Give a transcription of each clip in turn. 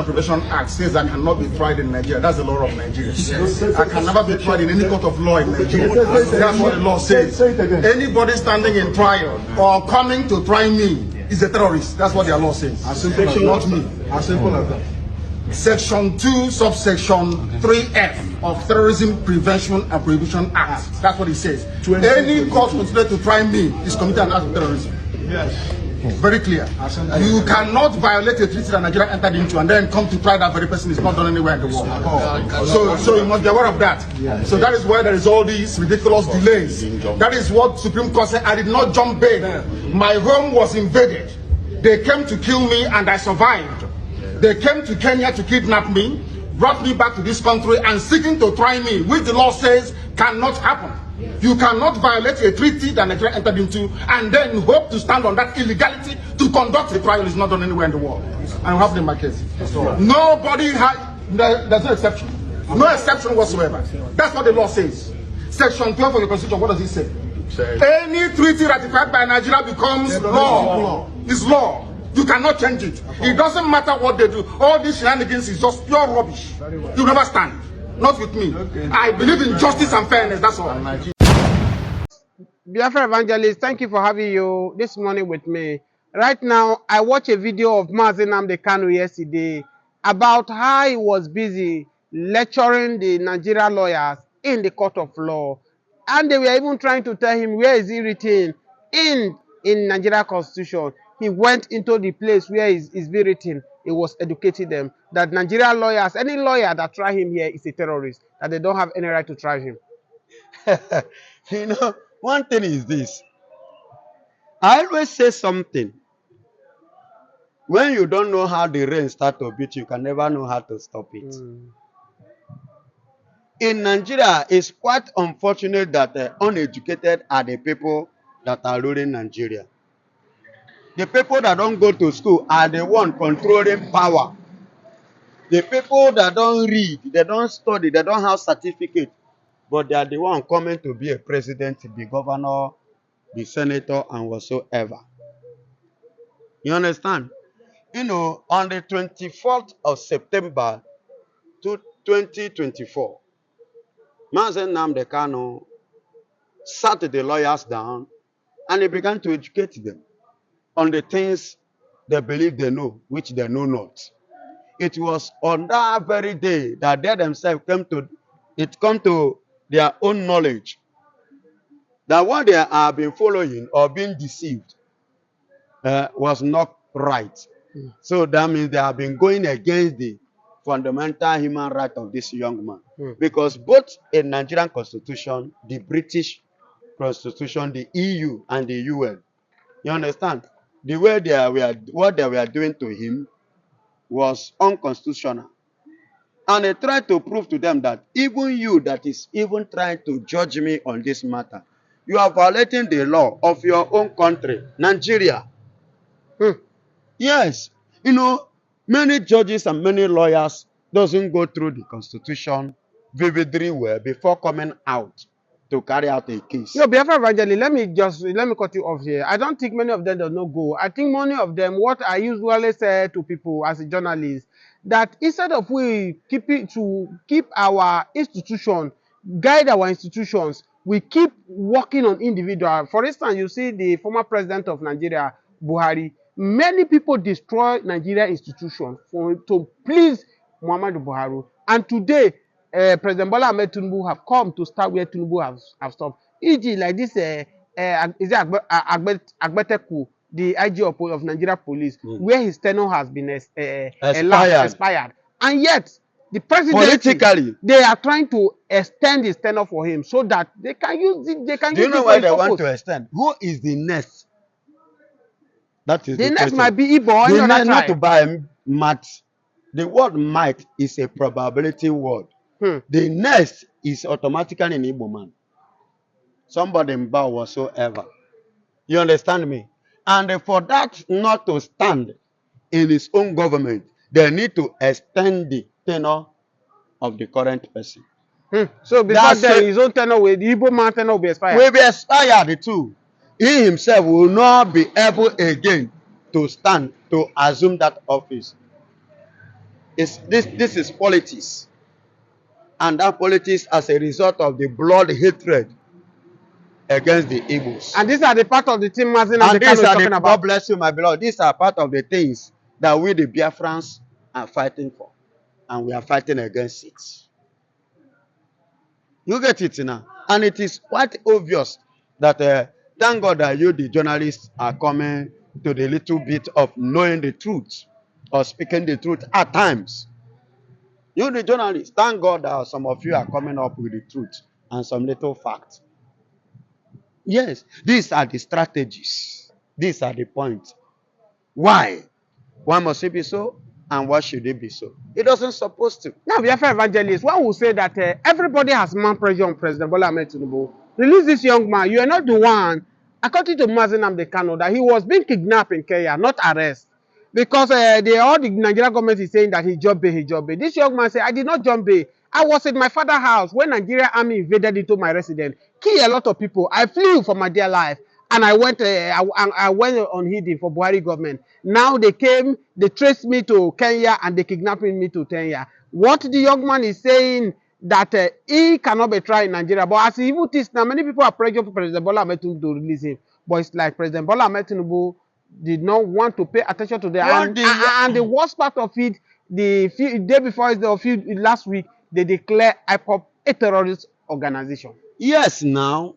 Prevention Act says I cannot be tried in Nigeria. That's the law of Nigeria. I can never be tried in any court of law in Nigeria. That's what the law says. Anybody standing in trial or coming to try me is a terrorist. That's what their law says. Not me. As simple as that. Section 2, subsection 3F of Terrorism Prevention and Prohibition Act. That's what it says. Any court considered to try me is committed an act of terrorism. Yes. Very clear. You cannot violate a treaty that Nigeria entered into and then come to try that very person. Is not done anywhere in the world. So you must be aware of that. So that is why there is all these ridiculous delays. That is what Supreme Court said. I did not jump bail. My home was invaded. They came to kill me and I survived. They came to Kenya to kidnap me, brought me back to this country and seeking to try me, which the law says cannot happen. You cannot violate a treaty that Nigeria entered into and then hope to stand on that illegality to conduct a trial. Is not done anywhere in the world. I have in my case. Nobody has, there's no exception. No exception whatsoever. That's what the law says. Section 12 of the Constitution, what does it say? Any treaty ratified by Nigeria becomes law. It's law. You cannot change it. It doesn't matter what they do. All these shenanigans is just pure rubbish. You never stand. Not with me. I believe in justice and fairness. That's all. Biafra Evangelist, thank you for having you this morning with me. Right now, I watched a video of Nnamdi Kanu yesterday about how he was busy lecturing the Nigerian lawyers in the court of law. And they were even trying to tell him where is he written in Nigeria Constitution. He went into the place where it's been written. He was educating them that Nigerian lawyers, any lawyer that try him here is a terrorist, that they don't have any right to try him. You know, one thing is this. I always say something. When you don't know how the rain starts to beat, you can never know how to stop it. In Nigeria, it's quite unfortunate that the uneducated are the people that are ruling Nigeria. The people that don't go to school are the one controlling power. The people that don't read, they don't study, they don't have certificate, but they are the one coming to be a president, the governor, the senator, and whatsoever. You understand? You know, on the 24th of September 2024, Nnamdi Kanu sat the lawyers down and he began to educate them on the things they believe they know, which they know not. It was on that very day that they themselves come to their own knowledge that what they have been following or being deceived was not right. So that means they have been going against the fundamental human right of this young man. Because both in Nigerian Constitution, the British Constitution, the EU, and the UN, you understand? The way what they were doing to him was unconstitutional. And they tried to prove to them that even you that is even trying to judge me on this matter, you are violating the law of your own country, Nigeria. Yes. You know, many judges and many lawyers doesn't go through the Constitution vividly well before coming out to carry out a case. Yo, Biafra Evangelist, let me cut you off here. I don't think many of them do not go. I think many of them, what I usually say to people as a journalist, that instead of we keep our institution, guide our institutions, we keep working on individual. For instance, you see the former president of Nigeria, Buhari. Many people destroy Nigeria institutions to please Muhammadu Buhari. And today, President Bola Ahmed Tinubu have come to start where Tinubu have stopped. E.g. like this, is Agbeteku, the IG of Nigeria Police, where his tenure has been expired. And yet, the president, politically, they are trying to extend his tenure for him so that they can use it. They can. Do you know why they want to extend? Who is the next? That is the next might be Ipob. The next, not to buy maths. The word might is a probability word. The next is automatically an Igbo man. Somebody in Bao whatsoever. You understand me? And for that not to stand in his own government, they need to extend the tenure of the current person. So because his own tenure, the Igbo man tenure will be expired. Will be expired too. He himself will not be able again to stand to assume that office. This is politics. And that politics as a result of the blood hatred against the Igbos. And these are the part of the team Mazen Nnamdi Kanu is talking about. God bless you, my beloved. These are part of the things that we, the Biafrans, are fighting for. And we are fighting against it. You get it now? And it is quite obvious that thank God that you, the journalists, are coming to the little bit of knowing the truth or speaking the truth at times. You, the journalists, thank God that some of you are coming up with the truth and some little facts. Yes, these are the strategies. These are the points. Why? Why must it be so? And why should it be so? It doesn't supposed to. Now, Biafra evangelists, one will say that everybody has man pressure on President Bola Ahmed Tinubu. Release this young man. You are not the one, according to Mazen Nnamdi Kanu, that he was being kidnapped in Kenya, not arrested. Because all the Nigerian government is saying that he jumped bail, he jumped bail. This young man said, I did not jump bail. I was in my father's house when Nigerian army invaded into my residence, killed a lot of people. I flew for my dear life. And I went on hidden for Buhari government. Now they came, they traced me to Kenya and they kidnapped me to Kenya. What the young man is saying that he cannot be tried in Nigeria. But as evil is now, many people are pressuring for President Bola Ahmed Tinubu to release him. But it's like President Bola Ahmed Tinubu did not want to pay attention to that. And the worst part of it, the day before, last week, they declare Ipob a terrorist organization. Yes, now.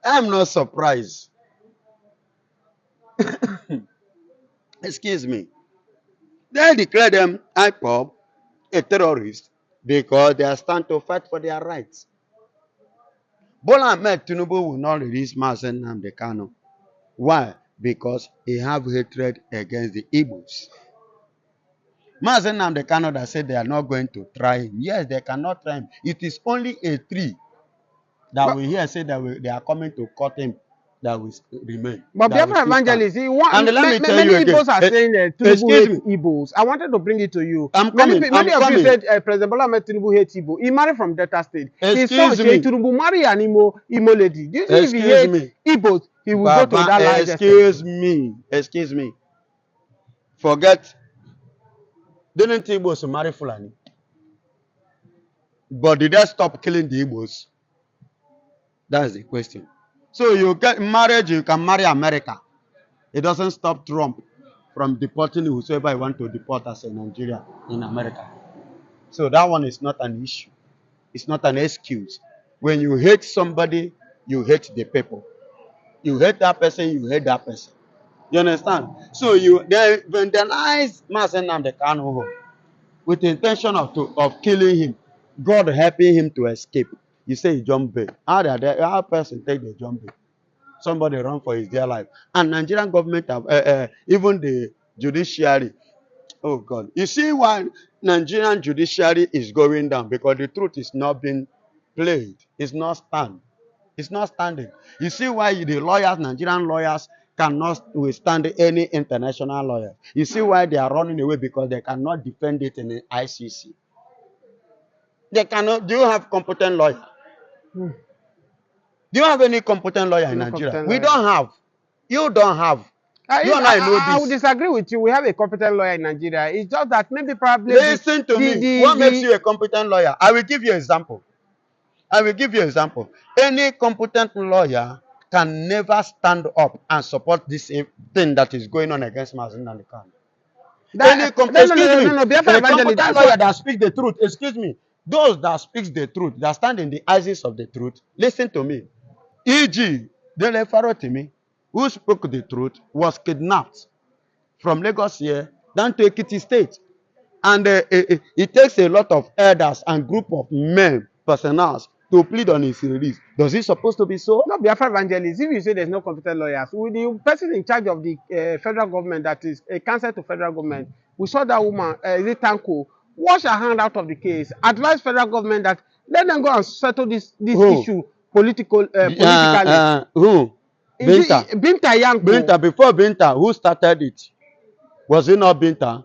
I'm not surprised. Excuse me. They declare them Ipob a terrorist because they are stand to fight for their rights. Bola Ahmed Tinubu will not release Mazen Nnamdi Kanu. Why? Because he have hatred against the Igbos. Mazen Nnamdi Kanu that said they are not going to try him. Yes, they cannot try him. It is only a tree that we hear say that they are coming to cut him that will remain. But Biafra evangelists, and let me tell you many Igbos are saying Tinubu hates me. Igbos. I wanted to bring it to you. Many of you said President Bola Ahmed Tinubu hates Igbo. He married from Delta State. His son Shey Tinubu marry an Imo lady. Do you think if he hates Igbos, he will go to that line? Excuse me. Forget. Didn't Igbos marry Fulani? But did they stop killing the Igbos? That is the question. So you get marriage, you can marry America. It doesn't stop Trump from deporting whosoever he want to deport as a Nigeria in America. So that one is not an issue. It's not an excuse. When you hate somebody, you hate the people. You hate that person, you hate that person. You understand? So you vandalize Mazen Nnamdi Kanu with the intention of killing him, God helping him to escape. You say he jump bail. How person take the jump bail? Somebody run for his dear life. And Nigerian government, even the judiciary. Oh God. You see why Nigerian judiciary is going down? Because the truth is not being played. It's not stand. It's not standing. You see why the lawyers, Nigerian lawyers, cannot withstand any international lawyer. You see why they are running away? Because they cannot defend it in the ICC. They cannot. Do you have competent lawyer? Do you have any competent lawyer in Nigeria? We don't have. You don't have. I would disagree with you. We have a competent lawyer in Nigeria. It's just that maybe probably... Listen to me. What makes you a competent lawyer? I will give you an example. Any competent lawyer can never stand up and support this thing that is going on against Mazen Nnamdi Kanu. Any competent lawyer that speaks the truth, excuse me, those that speak the truth, that stand in the eyes of the truth, listen to me. E.g., Dele Farotimi, who spoke the truth, was kidnapped from Lagos here down to Ekiti State. And it takes a lot of elders and group of men, personnel, to plead on his release. Does it supposed to be so? No, Biafra evangelists. If you say there's no competent lawyers, with the person in charge of the federal government, that is a counsel to federal government, we saw that woman, Tanko, wash her hand out of the case, advise federal government that let them go and settle this issue politically. Who? Binta. Binta Yanko. Binta, before Binta, who started it? Was it not Binta?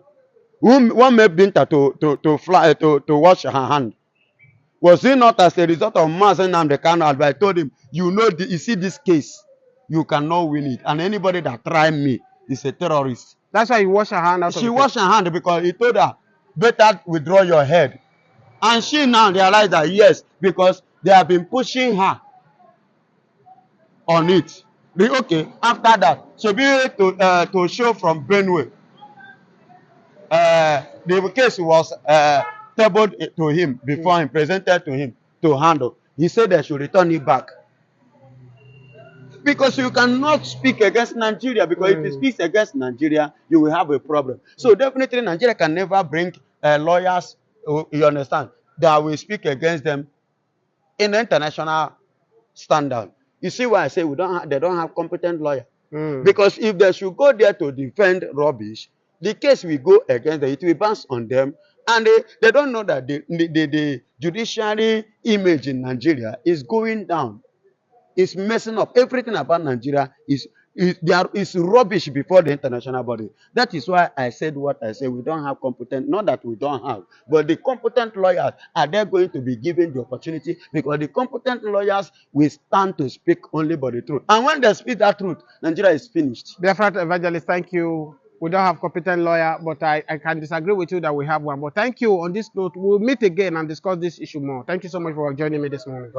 What made Binta to wash her hand? Was it not as a result of Mazen Nnamdi Kanu advice? I told him, you see this case, you cannot win it. And anybody that try me is a terrorist. That's why you wash her hand out of She the washed her hand because he told her, better withdraw your head. And she now realized that yes, because they have been pushing her on it. Okay, after that, so be to show from Benue. The case was tabled to him before him, presented to him to handle. He said they should return it back. Because you cannot speak against Nigeria, because if you speak against Nigeria, you will have a problem. So definitely Nigeria can never bring lawyers, you understand, that will speak against them in international standard. You see why I say they don't have competent lawyer. Because if they should go there to defend rubbish, the case will go against them, it will bounce on them, and they don't know that the judiciary image in Nigeria is going down. It's messing up. Everything about Nigeria is rubbish before the international body. That is why I said what I said. We don't have competent, not that we don't have, but the competent lawyers, are they going to be given the opportunity? Because the competent lawyers will stand to speak only but the truth. And when they speak that truth, Nigeria is finished. Dear Evangelist, thank you. We don't have competent lawyer, but I can disagree with you that we have one. But thank you. On this note, we'll meet again and discuss this issue more. Thank you so much for joining me this morning.